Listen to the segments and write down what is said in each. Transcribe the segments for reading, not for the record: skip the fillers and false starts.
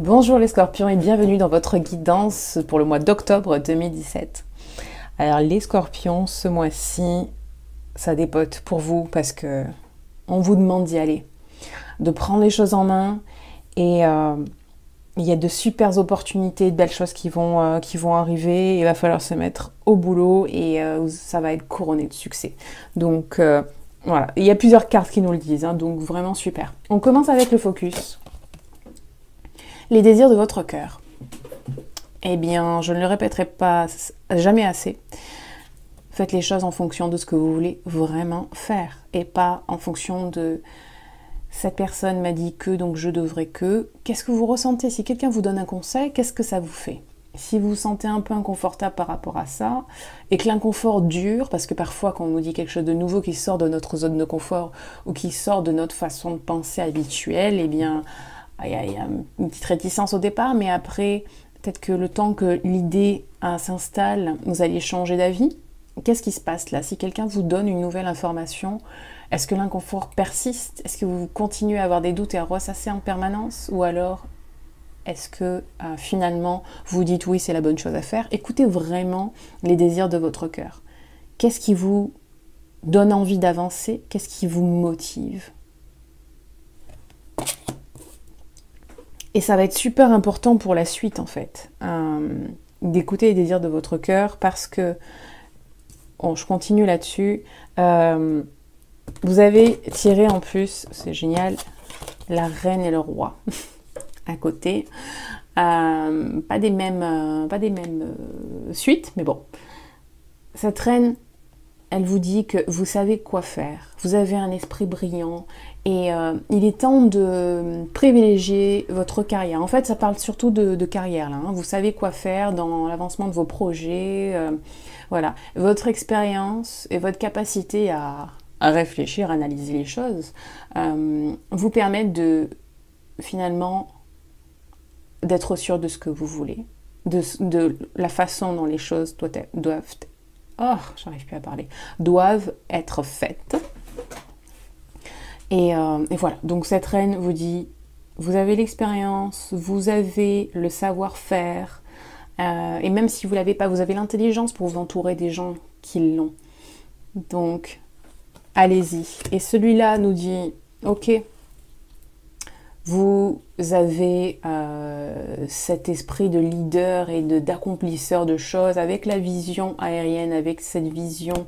Bonjour les scorpions et bienvenue dans votre guidance pour le mois d'octobre 2017. Alors les scorpions, ce mois-ci, ça dépote pour vous parce que on vous demande d'y aller, de prendre les choses en main et il y a de super opportunités, de belles choses qui vont arriver. Il va falloir se mettre au boulot et ça va être couronné de succès. Donc voilà, il y a plusieurs cartes qui nous le disent, donc vraiment super. On commence avec le focus. Les désirs de votre cœur. Eh bien, je ne le répéterai pas jamais assez. Faites les choses en fonction de ce que vous voulez vraiment faire et pas en fonction de cette personne m'a dit que, donc je devrais que. Qu'est-ce que vous ressentez? Si quelqu'un vous donne un conseil, qu'est-ce que ça vous fait? Si vous vous sentez un peu inconfortable par rapport à ça et que l'inconfort dure, parce que parfois quand on nous dit quelque chose de nouveau qui sort de notre zone de confort ou qui sort de notre façon de penser habituelle, eh bien il y a une petite réticence au départ, mais après, peut-être que le temps que l'idée s'installe, vous allez changer d'avis. Qu'est-ce qui se passe là? Si quelqu'un vous donne une nouvelle information, est-ce que l'inconfort persiste? Est-ce que vous continuez à avoir des doutes et à ressasser en permanence? Ou alors, est-ce que finalement, vous dites oui, c'est la bonne chose à faire? Écoutez vraiment les désirs de votre cœur. Qu'est-ce qui vous donne envie d'avancer? Qu'est-ce qui vous motive? Et ça va être super important pour la suite, en fait, d'écouter les désirs de votre cœur, parce que, bon, je continue là-dessus, vous avez tiré en plus, c'est génial, la reine et le roi, à côté. Pas des mêmes suites, mais bon. Cette reine, elle vous dit que vous savez quoi faire, vous avez un esprit brillant et il est temps de privilégier votre carrière. En fait, ça parle surtout de carrière là. Vous savez quoi faire dans l'avancement de vos projets. Voilà, votre expérience et votre capacité à réfléchir, à analyser les choses vous permettent de finalement d'être sûr de ce que vous voulez, de la façon dont les choses doivent être faites. Et voilà, donc cette reine vous dit, vous avez l'expérience, vous avez le savoir-faire, et même si vous l'avez pas, vous avez l'intelligence pour vous entourer des gens qui l'ont. Donc, allez-y. Et celui-là nous dit, ok, vous avez cet esprit de leader et d'accomplisseur de choses, avec la vision aérienne, avec cette vision...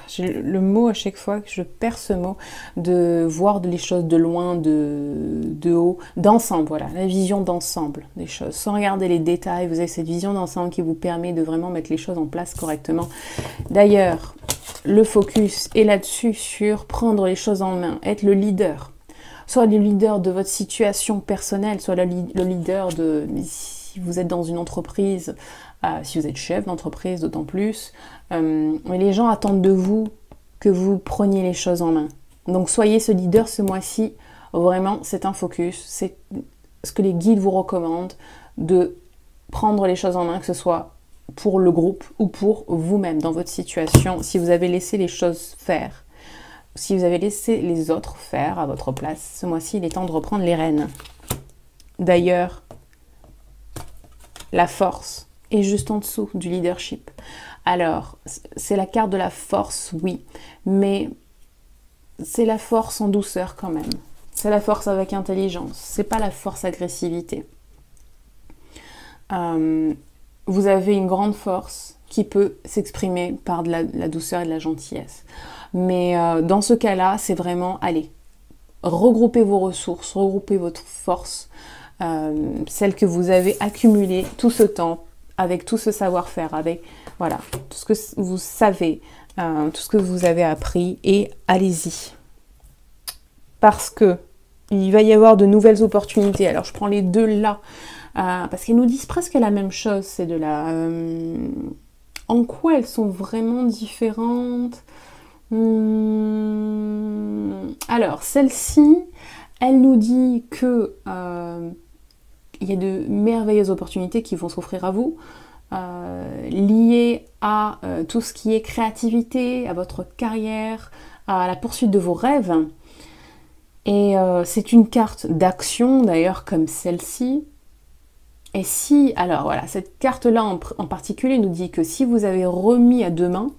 j'ai le mot à chaque fois que je perds ce mot, de voir les choses de loin, de haut, d'ensemble, voilà, la vision d'ensemble des choses. Sans regarder les détails, vous avez cette vision d'ensemble qui vous permet de vraiment mettre les choses en place correctement. D'ailleurs, le focus est là-dessus, sur prendre les choses en main, être le leader. Soit le leader de votre situation personnelle, soit le leader de... Si vous êtes dans une entreprise, si vous êtes chef d'entreprise, d'autant plus, mais les gens attendent de vous que vous preniez les choses en main. Donc soyez ce leader ce mois-ci, vraiment c'est un focus, c'est ce que les guides vous recommandent, de prendre les choses en main, que ce soit pour le groupe ou pour vous-même dans votre situation. Si vous avez laissé les choses faire, si vous avez laissé les autres faire à votre place, ce mois-ci il est temps de reprendre les rênes. D'ailleurs, la force est juste en dessous du leadership. Alors, c'est la carte de la force, oui, mais c'est la force en douceur quand même. C'est la force avec intelligence, c'est pas la force agressivité. Vous avez une grande force qui peut s'exprimer par de la douceur et de la gentillesse. Mais dans ce cas-là, c'est vraiment, allez, regroupez vos ressources, regroupez votre force, celle que vous avez accumulée tout ce temps, avec tout ce savoir-faire, avec voilà, tout ce que vous savez, tout ce que vous avez appris, et allez-y. Parce que il va y avoir de nouvelles opportunités. Alors je prends les deux là, parce qu'ils nous disent presque la même chose, ces deux-là. En quoi elles sont vraiment différentes? Alors, celle-ci, elle nous dit que il y a de merveilleuses opportunités qui vont s'offrir à vous, liées à tout ce qui est créativité, à votre carrière, à la poursuite de vos rêves. Et c'est une carte d'action d'ailleurs comme celle-ci. Et si, alors voilà, cette carte-là en particulier nous dit que si vous avez remis à deux mains,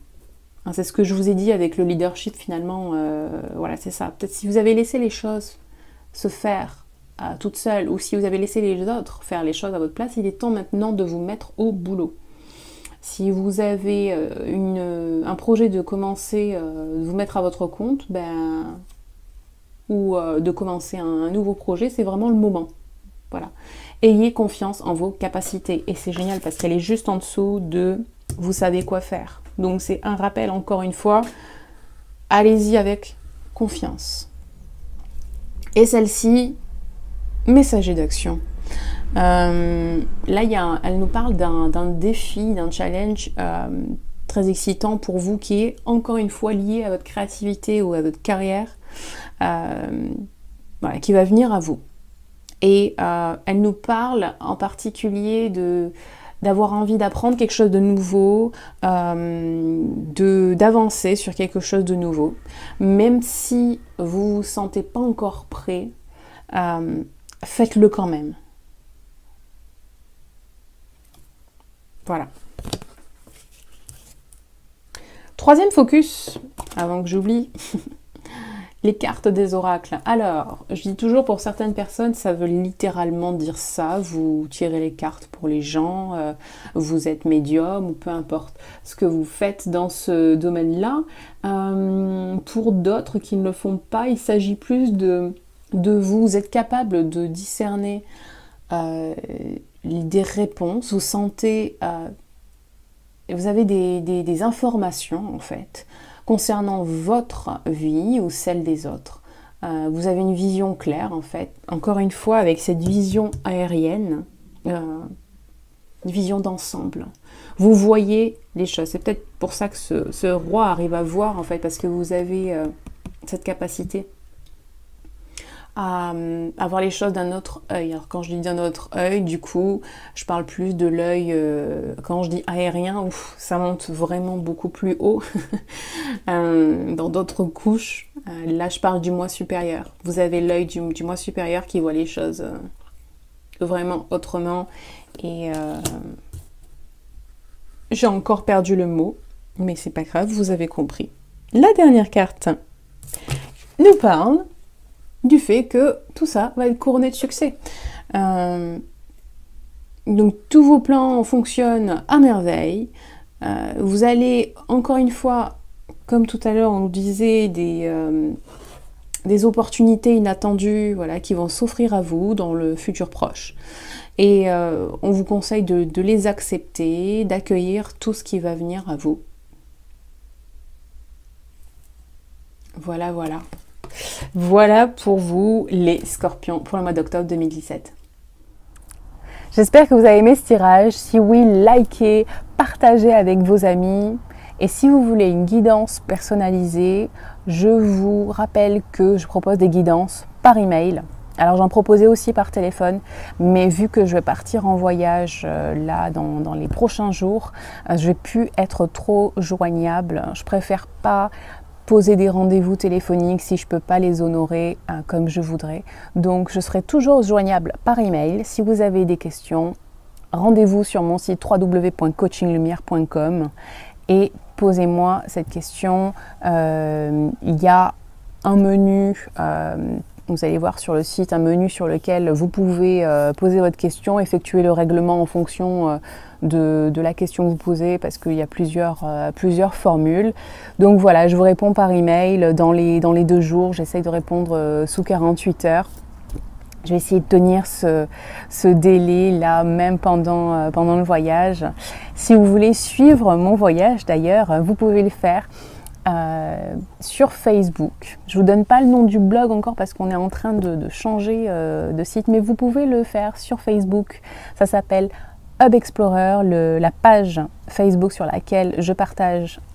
hein, c'est ce que je vous ai dit avec le leadership finalement, voilà c'est ça. Peut-être si vous avez laissé les choses se faire toutes seules, ou si vous avez laissé les autres faire les choses à votre place, il est temps maintenant de vous mettre au boulot. Si vous avez un projet de commencer, de vous mettre à votre compte, ou de commencer un nouveau projet, c'est vraiment le moment. Voilà. Ayez confiance en vos capacités. Et c'est génial parce qu'elle est juste en dessous de « vous savez quoi faire ». Donc c'est un rappel encore une fois, allez-y avec confiance. Et celle-ci, messager d'action. Là, elle nous parle d'un défi, d'un challenge très excitant pour vous qui est encore une fois lié à votre créativité ou à votre carrière, voilà, qui va venir à vous. Et elle nous parle en particulier d'avoir envie d'apprendre quelque chose de nouveau, d'avancer sur quelque chose de nouveau. Même si vous ne vous sentez pas encore prêt, faites-le quand même. Voilà. Troisième focus, avant que j'oublie, les cartes des oracles. Alors, je dis toujours pour certaines personnes, ça veut littéralement dire ça. Vous tirez les cartes pour les gens, vous êtes médium ou peu importe ce que vous faites dans ce domaine-là. Pour d'autres qui ne le font pas, il s'agit plus de vous êtes capable de discerner des réponses. Vous sentez, vous avez des informations en fait concernant votre vie ou celle des autres. Vous avez une vision claire en fait. Encore une fois, avec cette vision aérienne, une vision d'ensemble. Vous voyez les choses. C'est peut-être pour ça que ce roi arrive à voir en fait, parce que vous avez cette capacité à voir les choses d'un autre œil. Alors quand je dis d'un autre œil, du coup, je parle plus de l'œil, quand je dis aérien, ouf, ça monte vraiment beaucoup plus haut, dans d'autres couches. Là, je parle du moi supérieur. Vous avez l'œil du moi supérieur qui voit les choses vraiment autrement. Et j'ai encore perdu le mot, mais c'est pas grave, vous avez compris. La dernière carte nous parle du fait que tout ça va être couronné de succès. Donc tous vos plans fonctionnent à merveille. Vous allez, encore une fois, comme tout à l'heure on nous disait, des opportunités inattendues, voilà, qui vont s'offrir à vous dans le futur proche. Et on vous conseille de les accepter, d'accueillir tout ce qui va venir à vous. Voilà, voilà. Voilà pour vous les scorpions pour le mois d'octobre 2017. J'espère que vous avez aimé ce tirage. Si oui, likez, partagez avec vos amis. Et si vous voulez une guidance personnalisée, je vous rappelle que je propose des guidances par email. Alors j'en proposais aussi par téléphone, mais vu que je vais partir en voyage là dans les prochains jours, je vais plus être trop joignable. Je préfère pas poser des rendez-vous téléphoniques si je ne peux pas les honorer comme je voudrais. Donc je serai toujours joignable par email. Si vous avez des questions, rendez-vous sur mon site www.coachinglumière.com et posez-moi cette question. Il y a un menu, vous allez voir sur le site, un menu sur lequel vous pouvez poser votre question, effectuer le règlement en fonction de la question que vous posez, parce qu'il y a plusieurs formules. Donc voilà, je vous réponds par email dans les 2 jours. J'essaye de répondre sous 48 heures. Je vais essayer de tenir ce délai-là, même pendant le voyage. Si vous voulez suivre mon voyage, d'ailleurs, vous pouvez le faire sur Facebook. Je ne vous donne pas le nom du blog encore parce qu'on est en train de changer de site, mais vous pouvez le faire sur Facebook. Ça s'appelle Hub Explorer, la page Facebook sur laquelle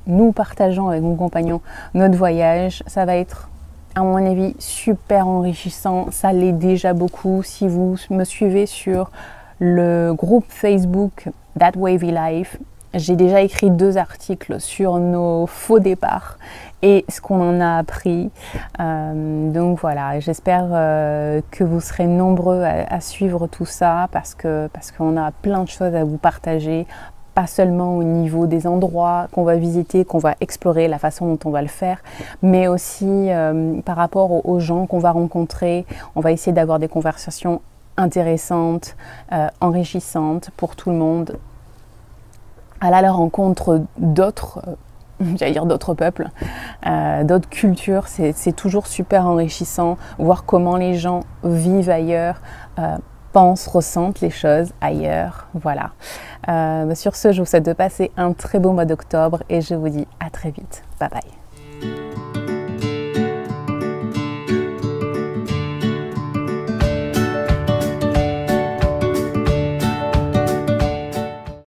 nous partageons avec mon compagnon notre voyage. Ça va être, à mon avis, super enrichissant. Ça l'est déjà beaucoup. Si vous me suivez sur le groupe Facebook That Wavy Life, j'ai déjà écrit 2 articles sur nos faux départs et ce qu'on en a appris. Donc voilà, j'espère que vous serez nombreux à suivre tout ça parce qu'on a plein de choses à vous partager, pas seulement au niveau des endroits qu'on va visiter, qu'on va explorer, la façon dont on va le faire, mais aussi par rapport aux gens qu'on va rencontrer. On va essayer d'avoir des conversations intéressantes, enrichissantes pour tout le monde, aller à la rencontre d'autres j'allais dire d'autres peuples, d'autres cultures, c'est toujours super enrichissant, voir comment les gens vivent ailleurs, pensent, ressentent les choses ailleurs, voilà. Sur ce, je vous souhaite de passer un très beau mois d'octobre et je vous dis à très vite. Bye bye.